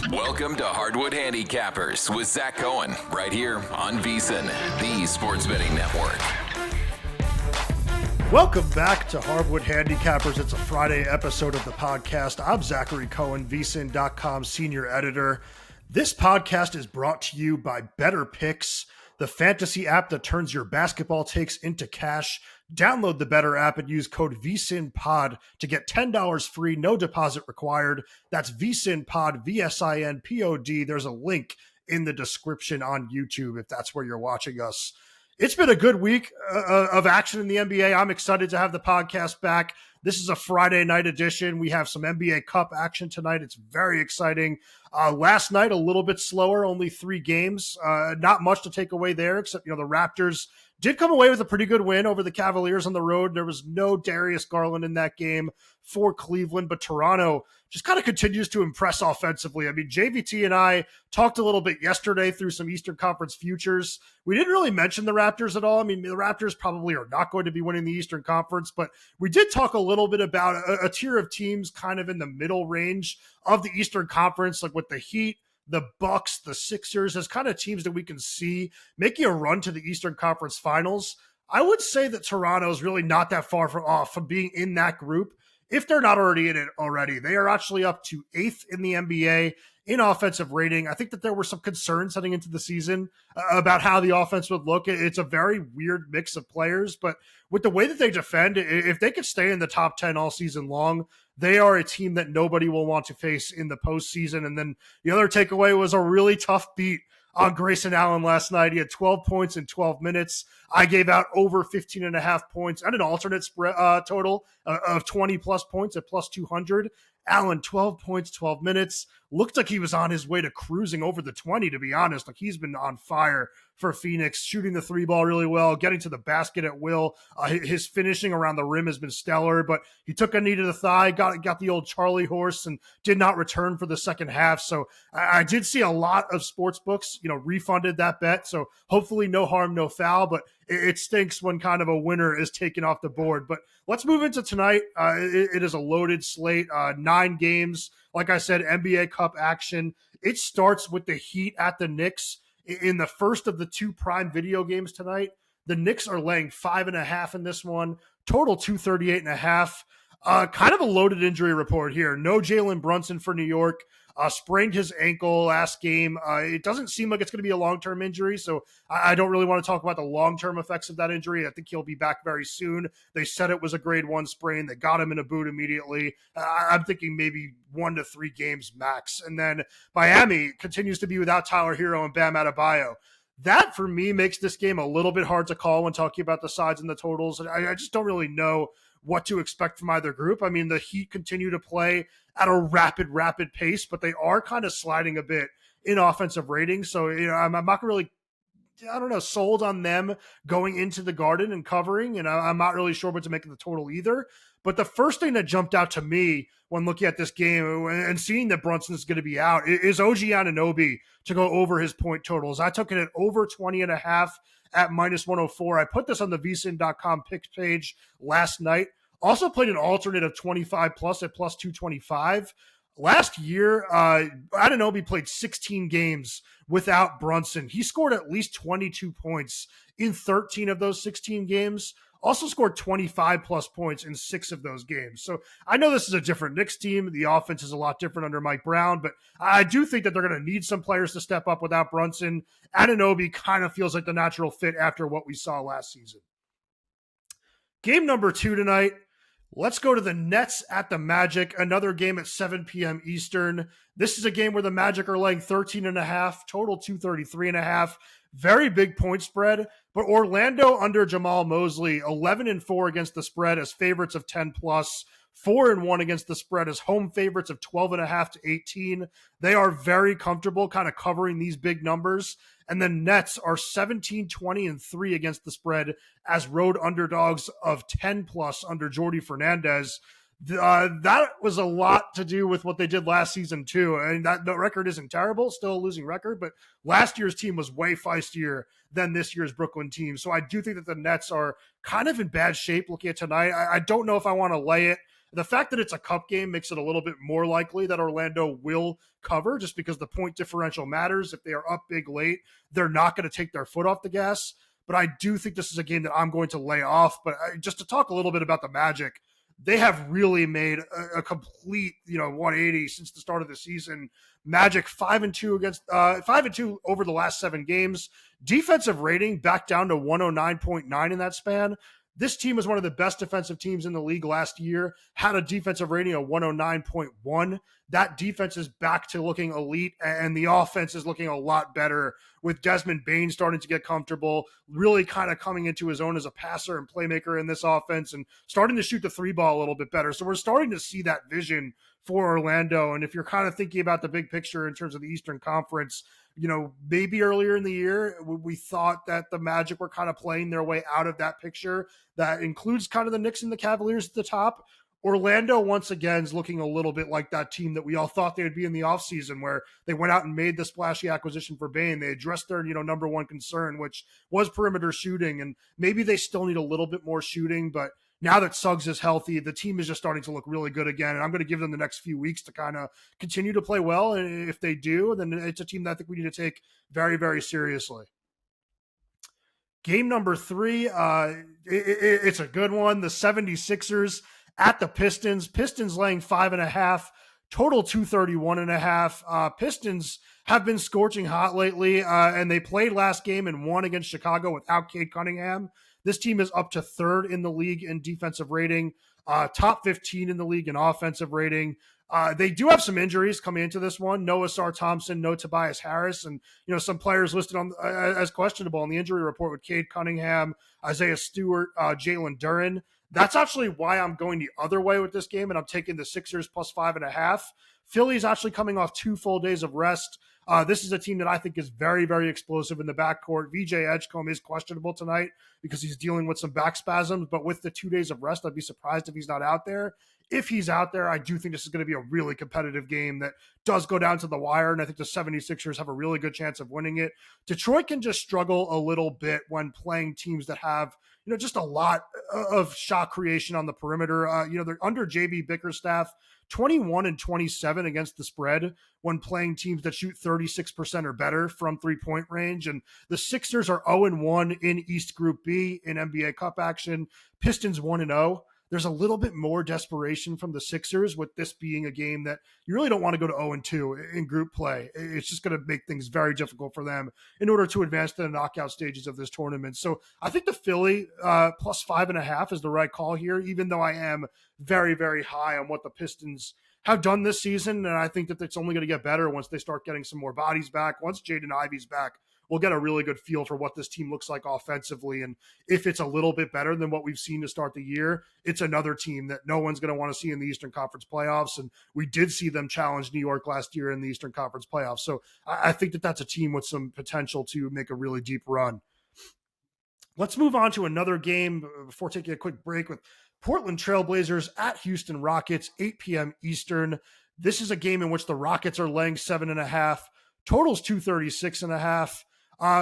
Welcome to Hardwood Handicappers with Zach Cohen, right here on VSiN, the Sports Betting Network. Welcome back to Hardwood Handicappers. It's a Friday episode of the podcast. I'm Zachary Cohen, VSiN.com senior editor. This podcast is brought to you by Better Picks, the fantasy app that turns your basketball takes into cash. Download the Better app and use code VSiNPOD to get $10 free, no deposit required. That's VSiNPOD, VSINPOD. There's a link in the description on YouTube if that's where you're watching us. It's been a good week of action in the NBA. I'm excited to have the podcast back. This is a Friday night edition. We have some NBA Cup action tonight. It's very exciting. Last night, a little bit slower, only 3 games. Not much to take away there, except, the Raptors did come away with a pretty good win over the Cavaliers on the road. There was no Darius Garland in that game for Cleveland, but Toronto just kind of continues to impress offensively. I mean, JVT and I talked a little bit yesterday through some Eastern Conference futures. We didn't really mention the Raptors at all. I mean, the Raptors probably are not going to be winning the Eastern Conference, but we did talk a little bit about a tier of teams kind of in the middle range of the Eastern Conference, like with the Heat, the Bucks, the Sixers, as kind of teams that we can see making a run to the Eastern Conference Finals. I would say that Toronto is really not that far off from being in that group. If they're not already in it already, they are actually up to 8th in the NBA in offensive rating. I think that there were some concerns heading into the season about how the offense would look. It's a very weird mix of players, but with the way that they defend, if they could stay in the top 10 all season long, they are a team that nobody will want to face in the postseason. And then the other takeaway was a really tough beat on Grayson Allen last night. He had 12 points in 12 minutes. I gave out over 15.5 points and an alternate spread total of 20 plus points at plus 200. Allen, 12 points, 12 minutes. Looked like he was on his way to cruising over the 20, to be honest. Like, he's been on fire for Phoenix, shooting the 3-ball really well, getting to the basket at will. His finishing around the rim has been stellar, but he took a knee to the thigh, got the old Charlie horse, and did not return for the second half. So I did see a lot of sports books, refunded that bet. So hopefully no harm, no foul, but it stinks when kind of a winner is taken off the board. But let's move into tonight. It is a loaded slate, 9 games. Like I said, NBA Cup action. It starts with the Heat at the Knicks in the first of the 2 prime video games tonight. The Knicks are laying 5.5 in this one. Total 238.5. Kind of a loaded injury report here. No Jalen Brunson for New York. Sprained his ankle last game. It doesn't seem like it's going to be a long-term injury, so I don't really want to talk about the long-term effects of that injury. I think he'll be back very soon. They said it was a grade 1 sprain. They got him in a boot immediately. I'm thinking maybe 1 to 3 games max. And then Miami continues to be without Tyler Hero and Bam Adebayo. That, for me, makes this game a little bit hard to call when talking about the sides and the totals. I just don't really know what to expect from either group. I mean, the Heat continue to play at a rapid pace, but they are kind of sliding a bit in offensive rating. So, I'm not really, sold on them going into the Garden and covering, and I'm not really sure what to make of the total either. But the first thing that jumped out to me when looking at this game and seeing that Brunson is going to be out is OG Anunoby to go over his point totals. I took it at over 20.5 at minus 104. I put this on the VSiN.com picks page last night. Also played an alternate of 25 plus at plus 225. Last year, Anunoby played 16 games without Brunson. He scored at least 22 points in 13 of those 16 games. Also scored 25 plus points in 6 of those games. So I know this is a different Knicks team. The offense is a lot different under Mike Brown, but I do think that they're going to need some players to step up without Brunson. Anunoby kind of feels like the natural fit after what we saw last season. Game number 2 tonight. Let's go to the Nets at the Magic, another game at 7 p.m. Eastern. This is a game where the Magic are laying 13.5, total 233.5. Very big point spread, but Orlando under Jamal Mosley, 11-4 against the spread as favorites of 10 plus, 4-1 against the spread as home favorites of 12.5 to 18. They are very comfortable kind of covering these big numbers. And the Nets are 17-20-3 against the spread as road underdogs of 10 plus under Jordi Fernandez. That was a lot to do with what they did last season too. And that the record isn't terrible, still a losing record, but last year's team was way feistier than this year's Brooklyn team. So I do think that the Nets are kind of in bad shape looking at tonight. I don't know if I want to lay it. The fact that it's a cup game makes it a little bit more likely that Orlando will cover, just because the point differential matters. If they are up big late, they're not going to take their foot off the gas. But I do think this is a game that I'm going to lay off. But just to talk a little bit about the Magic, they have really made a complete 180 since the start of the season. Magic 5-2 against 5-2 over the last 7 games. Defensive rating back down to 109.9 in that span. This team was one of the best defensive teams in the league last year, had a defensive rating of 109.1. That defense is back to looking elite, and the offense is looking a lot better with Desmond Bane starting to get comfortable, really kind of coming into his own as a passer and playmaker in this offense, and starting to shoot the 3 ball a little bit better. So we're starting to see that vision for Orlando. And if you're kind of thinking about the big picture in terms of the Eastern Conference, maybe earlier in the year, we thought that the Magic were kind of playing their way out of that picture. That includes kind of the Knicks and the Cavaliers at the top. Orlando, once again, is looking a little bit like that team that we all thought they would be in the offseason, where they went out and made the splashy acquisition for Bane. They addressed their, number one concern, which was perimeter shooting. And maybe they still need a little bit more shooting, but now that Suggs is healthy, the team is just starting to look really good again. And I'm going to give them the next few weeks to kind of continue to play well. And if they do, then it's a team that I think we need to take very, very seriously. Game number 3, it's a good one. The 76ers at the Pistons. Pistons laying 5.5, total 231.5. Pistons have been scorching hot lately, and they played last game and won against Chicago without Cade Cunningham. This team is up to 3rd in the league in defensive rating, top 15 in the league in offensive rating. They do have some injuries coming into this one. No Asar Thompson, no Tobias Harris, and some players listed on as questionable on the injury report with Cade Cunningham, Isaiah Stewart, Jalen Duren. That's actually why I'm going the other way with this game, and I'm taking the Sixers plus 5.5. Philly's actually coming off 2 full days of rest. This is a team that I think is very, very explosive in the backcourt. VJ Edgecombe is questionable tonight because he's dealing with some back spasms, but with the 2 days of rest, I'd be surprised if he's not out there. If he's out there, I do think this is going to be a really competitive game that does go down to the wire, and I think the 76ers have a really good chance of winning it. Detroit can just struggle a little bit when playing teams that have, just a lot of shot creation on the perimeter. They're under JB Bickerstaff, 21-27 against the spread when playing teams that shoot 36% or better from 3-point range. And the Sixers are 0-1 in East Group B in NBA Cup action. Pistons 1-0. There's a little bit more desperation from the Sixers with this being a game that you really don't want to go to 0-2 in group play. It's just going to make things very difficult for them in order to advance to the knockout stages of this tournament. So I think the Philly plus 5.5 is the right call here, even though I am very, very high on what the Pistons have done this season. And I think that it's only going to get better once they start getting some more bodies back. Once Jaden Ivey's back, we'll get a really good feel for what this team looks like offensively. And if it's a little bit better than what we've seen to start the year, it's another team that no one's going to want to see in the Eastern Conference playoffs. And we did see them challenge New York last year in the Eastern Conference playoffs. So I think that that's a team with some potential to make a really deep run. Let's move on to another game before taking a quick break with Portland Trailblazers at Houston Rockets, 8 p.m. Eastern. This is a game in which the Rockets are laying 7.5. Total's 236.5.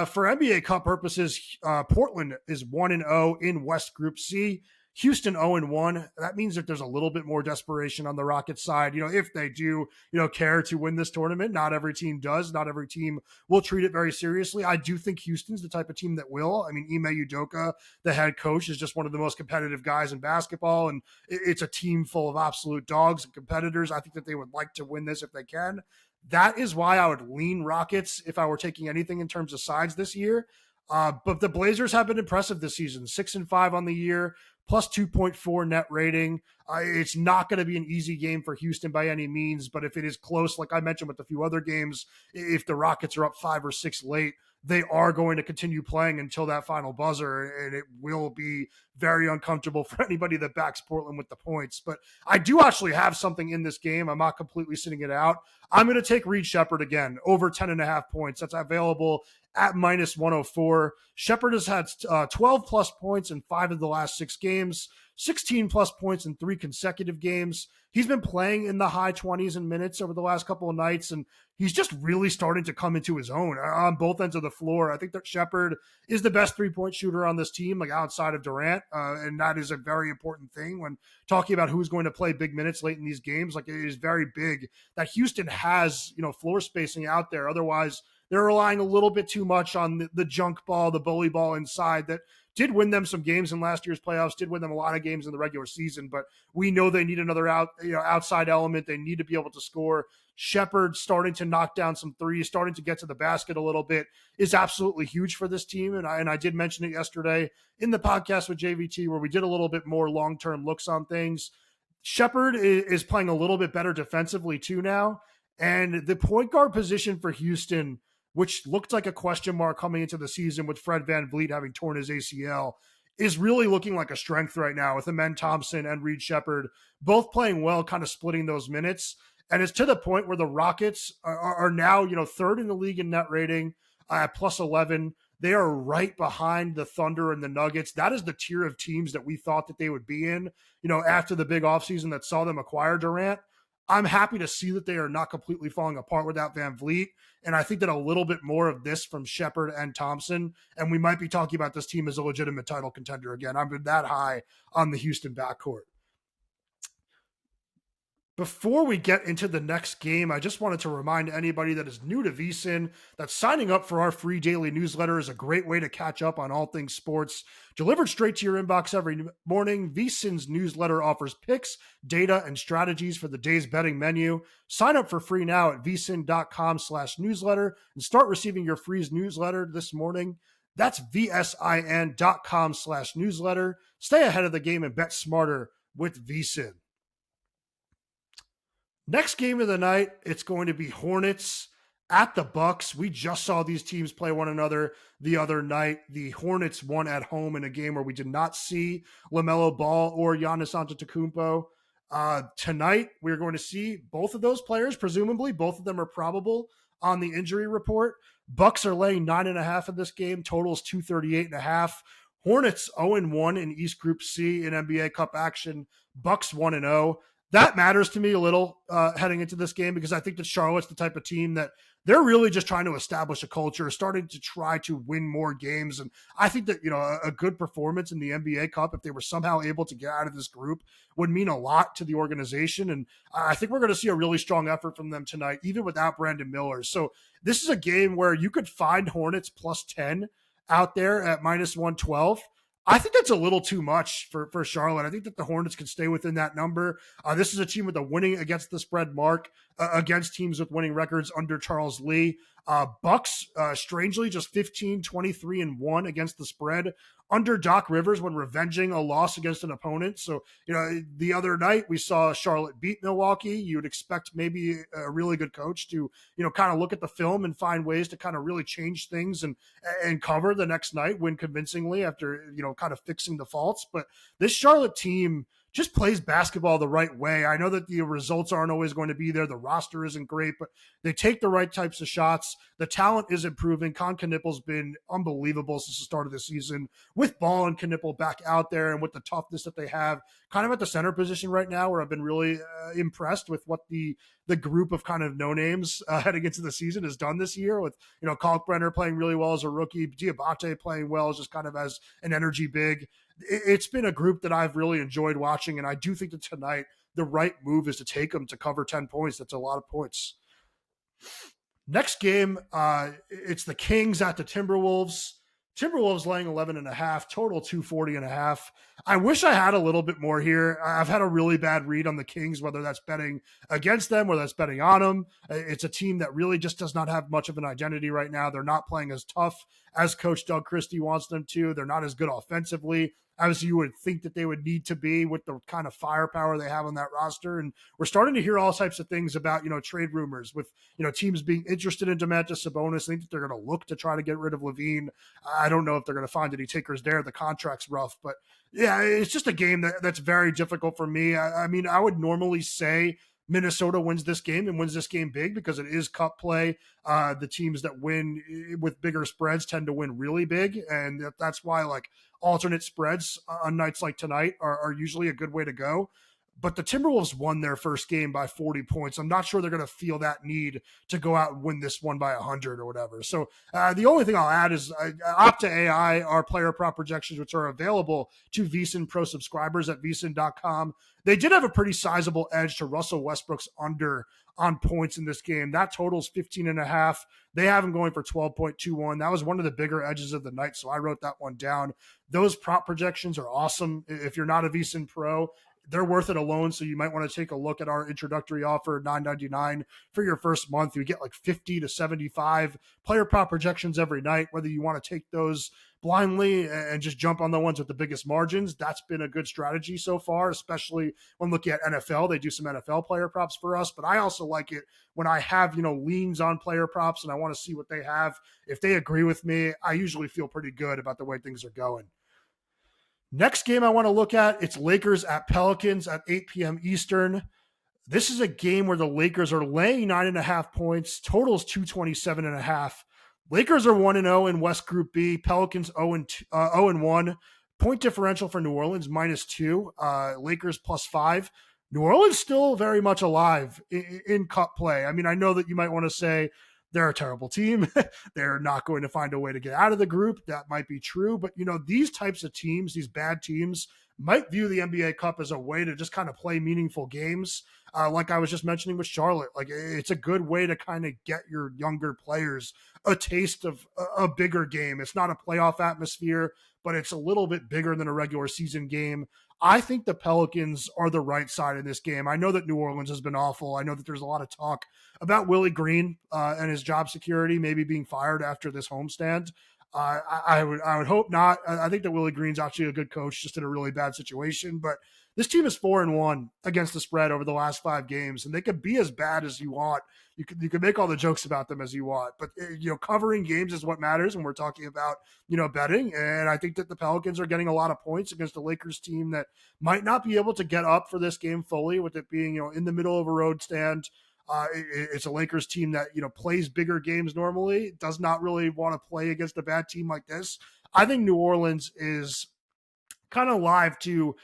For NBA Cup purposes, Portland is 1-0 in West Group C. Houston 0-1. That means that there's a little bit more desperation on the Rockets side. If they do, care to win this tournament, not every team does. Not every team will treat it very seriously. I do think Houston's the type of team that will. I mean, Ime Udoka, the head coach, is just one of the most competitive guys in basketball, and it's a team full of absolute dogs and competitors. I think that they would like to win this if they can. That is why I would lean Rockets if I were taking anything in terms of sides this year. But the Blazers have been impressive this season, 6-5 on the year, plus 2.4 net rating. It's not going to be an easy game for Houston by any means, but if it is close, like I mentioned with a few other games, if the Rockets are up 5 or 6 late, they are going to continue playing until that final buzzer, and it will be very uncomfortable for anybody that backs Portland with the points. But I do actually have something in this game. I'm not completely sitting it out. I'm going to take Reed Sheppard again, over 10.5 points. That's available at minus 104. Sheppard has had 12 plus points in 5 of the last 6 games. 16 plus points in 3 consecutive games. He's been playing in the high 20s in minutes over the last couple of nights, and he's just really starting to come into his own on both ends of the floor. I think that Sheppard is the best 3-point shooter on this team, like outside of Durant, and that is a very important thing when talking about who's going to play big minutes late in these games. Like, it is very big that Houston has, floor spacing out there. Otherwise, they're relying a little bit too much on the junk ball, the bully ball inside that did win them some games in last year's playoffs, did win them a lot of games in the regular season, but we know they need another outside element. They need to be able to score. Sheppard starting to knock down some threes, starting to get to the basket a little bit is absolutely huge for this team. And I did mention it yesterday in the podcast with JVT where we did a little bit more long-term looks on things. Sheppard is playing a little bit better defensively too now. And the point guard position for Houston, which looked like a question mark coming into the season with Fred VanVleet having torn his ACL, is really looking like a strength right now with Amen Thompson and Reed Sheppard both playing well, kind of splitting those minutes. And it's to the point where the Rockets are now, third in the league in net rating at plus 11. They are right behind the Thunder and the Nuggets. That is the tier of teams that we thought that they would be in, after the big offseason that saw them acquire Durant. I'm happy to see that they are not completely falling apart without VanVleet. And I think that a little bit more of this from Sheppard and Thompson, and we might be talking about this team as a legitimate title contender again. I've been that high on the Houston backcourt. Before we get into the next game, I just wanted to remind anybody that is new to VSiN that signing up for our free daily newsletter is a great way to catch up on all things sports. Delivered straight to your inbox every morning, VSiN's newsletter offers picks, data, and strategies for the day's betting menu. Sign up for free now at vsin.com/newsletter and start receiving your free newsletter this morning. That's vsin.com/newsletter. Stay ahead of the game and bet smarter with VSiN. Next game of the night, it's going to be Hornets at the Bucks. We just saw these teams play one another the other night. The Hornets won at home in a game where we did not see LaMelo Ball or Giannis Antetokounmpo. Tonight, we're going to see both of those players, presumably. Both of them are probable on the injury report. Bucks are laying 9.5 in this game. Total is 238.5. Hornets 0-1 in East Group C in NBA Cup action. Bucks 1-0. That matters to me a little heading into this game because I think that Charlotte's the type of team that they're really just trying to establish a culture, starting to try to win more games. And I think that, a good performance in the NBA Cup, if they were somehow able to get out of this group, would mean a lot to the organization. And I think we're going to see a really strong effort from them tonight, even without Brandon Miller. So this is a game where you could find Hornets plus 10 out there at minus 112. I think that's a little too much for Charlotte. I think that the Hornets can stay within that number. This is a team with a winning against the spread mark against teams with winning records under Charles Lee. Bucks, strangely, just 15-23-1 against the spread under Doc Rivers when revenging a loss against an opponent. So, the other night we saw Charlotte beat Milwaukee. You would expect maybe a really good coach to, kind of look at the film and find ways to kind of really change things and cover the next night, win convincingly after, kind of fixing the faults. But this Charlotte team just plays basketball the right way. I know that the results aren't always going to be there. The roster isn't great, but they take the right types of shots. The talent is improving. Con Knippel's been unbelievable since the start of the season with Ball and Knippel back out there and with the toughness that they have kind of at the center position right now, where I've been really impressed with what the group of kind of no names heading into the season has done this year with, Kalkbrenner playing really well as a rookie, Diabate playing well just kind of as an energy big. It's been a group that I've really enjoyed watching, and I do think that tonight the right move is to take them to cover 10 points. That's a lot of points. Next game, it's the Kings at the Timberwolves. Timberwolves laying 11.5, total 240.5. I wish I had a little bit more here. I've had a really bad read on the Kings, whether that's betting against them or that's betting on them. It's a team that really just does not have much of an identity right now. They're not playing as tough as Coach Doug Christie wants them to. They're not as good offensively as you would think that they would need to be with the kind of firepower they have on that roster. And we're starting to hear all types of things about, trade rumors with, teams being interested in Domantas Sabonis. I think that they're going to look to try to get rid of Levine. I don't know if they're going to find any takers there. The contract's rough, but yeah, it's just a game that's very difficult for me. I mean, I would normally say Minnesota wins this game and wins this game big because it is cup play. The teams that win with bigger spreads tend to win really big. And that's why like alternate spreads on nights like tonight are usually a good way to go. But the Timberwolves won their first game by 40 points. I'm not sure they're going to feel that need to go out and win this one by 100 or whatever. So the only thing I'll add is Opta AI, our player prop projections, which are available to VSiN Pro subscribers at VSiN.com. They did have a pretty sizable edge to Russell Westbrook's under on points in this game. That totals 15.5. They have him going for 12.21. That was one of the bigger edges of the night, so I wrote that one down. Those prop projections are awesome. If you're not a VSiN Pro, they're worth it alone, so you might want to take a look at our introductory offer, $9.99 for your first month. You get like 50 to 75 player prop projections every night, whether you want to take those blindly and just jump on the ones with the biggest margins. That's been a good strategy so far, especially when looking at NFL. They do some NFL player props for us, but I also like it when I have, leans on player props and I want to see what they have. If they agree with me, I usually feel pretty good about the way things are going. Next game I want to look at, it's Lakers at Pelicans at 8 p.m. Eastern. This is a game where the Lakers are laying 9.5 points, totals 227.5. Lakers are 1-0 in West Group B. Pelicans 0-1. Point differential for New Orleans -2. Lakers +5. New Orleans still very much alive in cup play. I mean, I know that you might want to say they're a terrible team. They're not going to find a way to get out of the group. That might be true. But, these types of teams, these bad teams, might view the NBA Cup as a way to just kind of play meaningful games. Like I was just mentioning with Charlotte, like it's a good way to kind of get your younger players a taste of a bigger game. It's not a playoff atmosphere, but it's a little bit bigger than a regular season game. I think the Pelicans are the right side in this game. I know that New Orleans has been awful. I know that there's a lot of talk about Willie Green and his job security maybe being fired after this homestand. I would hope not. I think that Willie Green's actually a good coach, just in a really bad situation. But this team is 4-1 against the spread over the last 5 games, and they could be as bad as you want. You could make all the jokes about them as you want, but covering games is what matters when we're talking about betting. And I think that the Pelicans are getting a lot of points against the Lakers team that might not be able to get up for this game fully, with it being in the middle of a road stand. It's a Lakers team that plays bigger games normally, does not really want to play against a bad team like this. I think New Orleans is kind of live to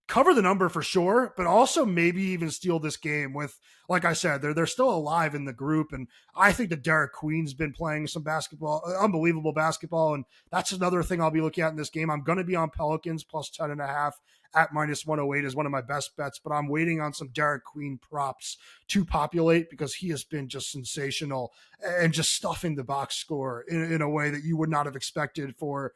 cover the number for sure, but also maybe even steal this game with, like I said, they're still alive in the group. And I think that Derek Queen's been playing some basketball, unbelievable basketball. And that's another thing I'll be looking at in this game. I'm going to be on Pelicans +10.5 at -108 is one of my best bets, but I'm waiting on some Derek Queen props to populate because he has been just sensational and just stuffing the box score in a way that you would not have expected for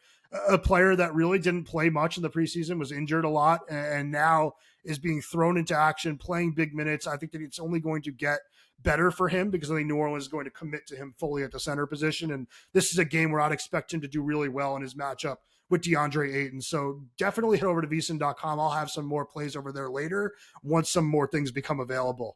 a player that really didn't play much in the preseason, was injured a lot, and now is being thrown into action, playing big minutes. I think that it's only going to get better for him because I think New Orleans is going to commit to him fully at the center position. And this is a game where I'd expect him to do really well in his matchup with DeAndre Ayton. So definitely head over to VSiN.com. I'll have some more plays over there later once some more things become available.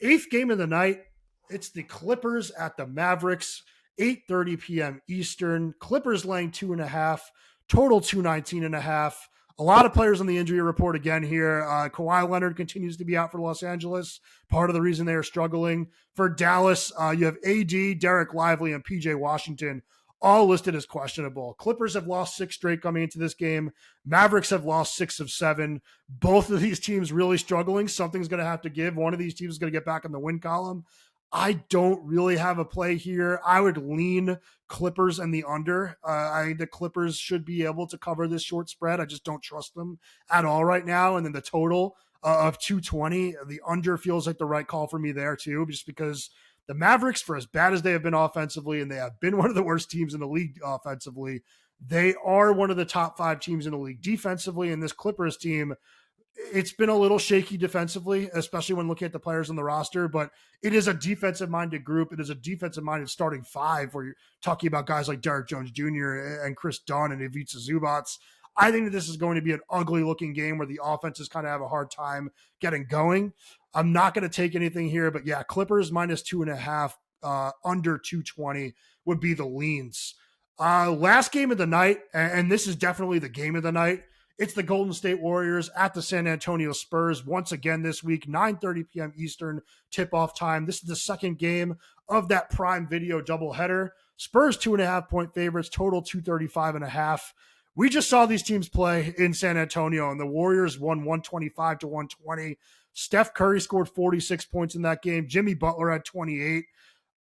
8th game of the night, it's the Clippers at the Mavericks. 8:30 p.m. Eastern. Clippers laying 2.5, total 219.5. A lot of players on the injury report again here. Kawhi Leonard continues to be out for Los Angeles. Part of the reason they are struggling. For Dallas, you have AD, Derek Lively, and PJ Washington all listed as questionable. Clippers have lost 6 straight coming into this game. Mavericks have lost 6 of 7. Both of these teams really struggling. Something's going to have to give. One of these teams is going to get back in the win column. I don't really have a play here. I would lean Clippers and the under. I think the Clippers should be able to cover this short spread. I just don't trust them at all right now. And then the total of 220, the under feels like the right call for me there too, just because the Mavericks, for as bad as they have been offensively, and they have been one of the worst teams in the league offensively, they are one of the top 5 teams in the league defensively. And this Clippers team, it's been a little shaky defensively, especially when looking at the players on the roster, but it is a defensive-minded group. It is a defensive-minded starting 5 where you're talking about guys like Derek Jones Jr. and Chris Dunn and Ivica Zubac. I think that this is going to be an ugly-looking game where the offenses kind of have a hard time getting going. I'm not going to take anything here, but yeah, Clippers -2.5, under 220 would be the leans. Last game of the night, and this is definitely the game of the night, It's the Golden State Warriors at the San Antonio Spurs once again this week, 9:30 p.m. Eastern tip-off time. This is the second game of that Prime Video doubleheader. Spurs 2.5-point favorites, total 235.5. We just saw these teams play in San Antonio, and the Warriors won 125-120. Steph Curry scored 46 points in that game. Jimmy Butler had 28.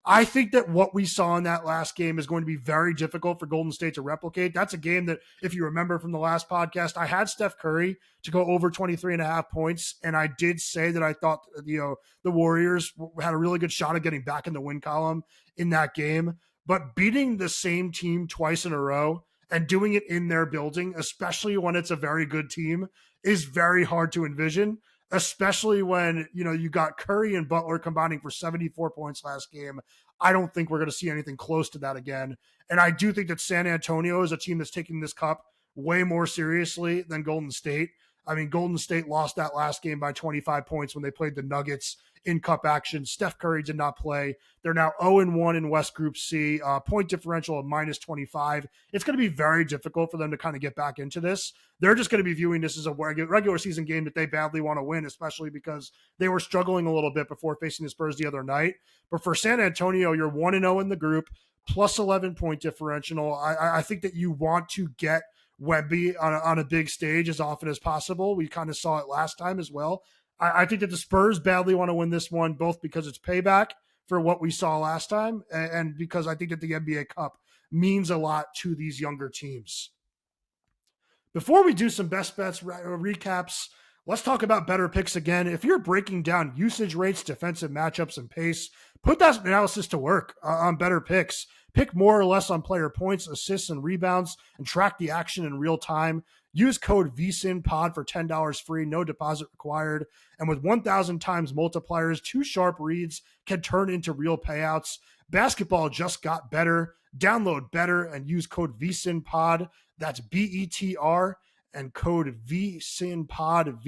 I think that what we saw in that last game is going to be very difficult for Golden State to replicate. That's a game that, if you remember from the last podcast, I had Steph Curry to go over 23.5 points, and I did say that I thought, the Warriors had a really good shot at getting back in the win column in that game. But beating the same team twice in a row and doing it in their building, especially when it's a very good team, is very hard to envision, especially when, you got Curry and Butler combining for 74 points last game. I don't think we're going to see anything close to that again. And I do think that San Antonio is a team that's taking this cup way more seriously than Golden State. I mean, Golden State lost that last game by 25 points when they played the Nuggets in cup action. Steph Curry did not play. They're now 0-1 in West Group C, point differential of -25. It's going to be very difficult for them to kind of get back into this. They're just going to be viewing this as a regular season game that they badly want to win, especially because they were struggling a little bit before facing the Spurs the other night. But for San Antonio, you're 1-0 in the group, plus 11 point differential. I think that you want to get Wemby on a big stage as often as possible. We kind of saw it last time as well. I think that the Spurs badly want to win this one, both because it's payback for what we saw last time and because I think that the NBA Cup means a lot to these younger teams. Before we do some best bets recaps, let's talk about better picks again. If you're breaking down usage rates, defensive matchups, and pace, put that analysis to work on better picks. Pick more or less on player points, assists, and rebounds, and track the action in real time. Use code VSiNPOD for $10 free, no deposit required. And with 1,000 times multipliers, 2 sharp reads can turn into real payouts. Basketball just got better. Download better and use code VSiNPOD. That's BETR and code VSiNPOD,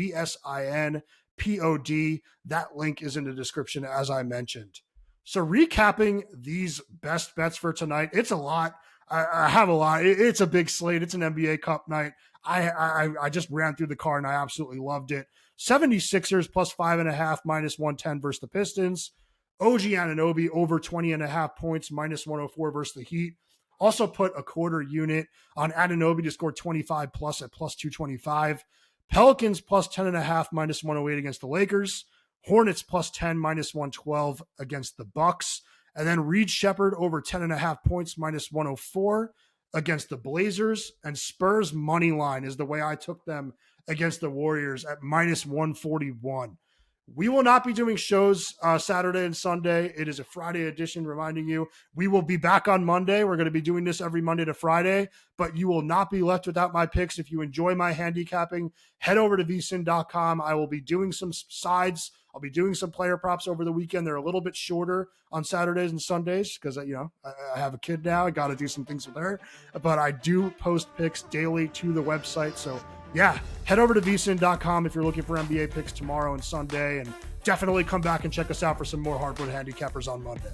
VSINPOD. That link is in the description, as I mentioned. So recapping these best bets for tonight, it's a lot. I have a lot. It's a big slate. It's an NBA Cup night. I just ran through the card and I absolutely loved it. 76ers plus 5.5, -110 versus the Pistons. OG Anunoby over 20.5 points, -104 versus the Heat. Also put a quarter unit on Anunoby to score 25 plus at plus 225. Pelicans plus 10.5, -108 against the Lakers. Hornets plus 10, -112 against the Bucks. And then Reed Sheppard over 10.5 points, -104 against the Blazers. And Spurs money line is the way I took them against the Warriors at -141. We will not be doing shows Saturday and Sunday. It is a Friday edition, reminding you. We will be back on Monday. We're going to be doing this every Monday to Friday, but you will not be left without my picks. If you enjoy my handicapping, head over to VSiN.com. I will be doing some sides. I'll be doing some player props over the weekend. They're a little bit shorter on Saturdays and Sundays because, I have a kid now. I got to do some things with her. But I do post picks daily to the website. So, yeah, head over to VSiN.com if you're looking for NBA picks tomorrow and Sunday. And definitely come back and check us out for some more Hardwood Handicappers on Monday.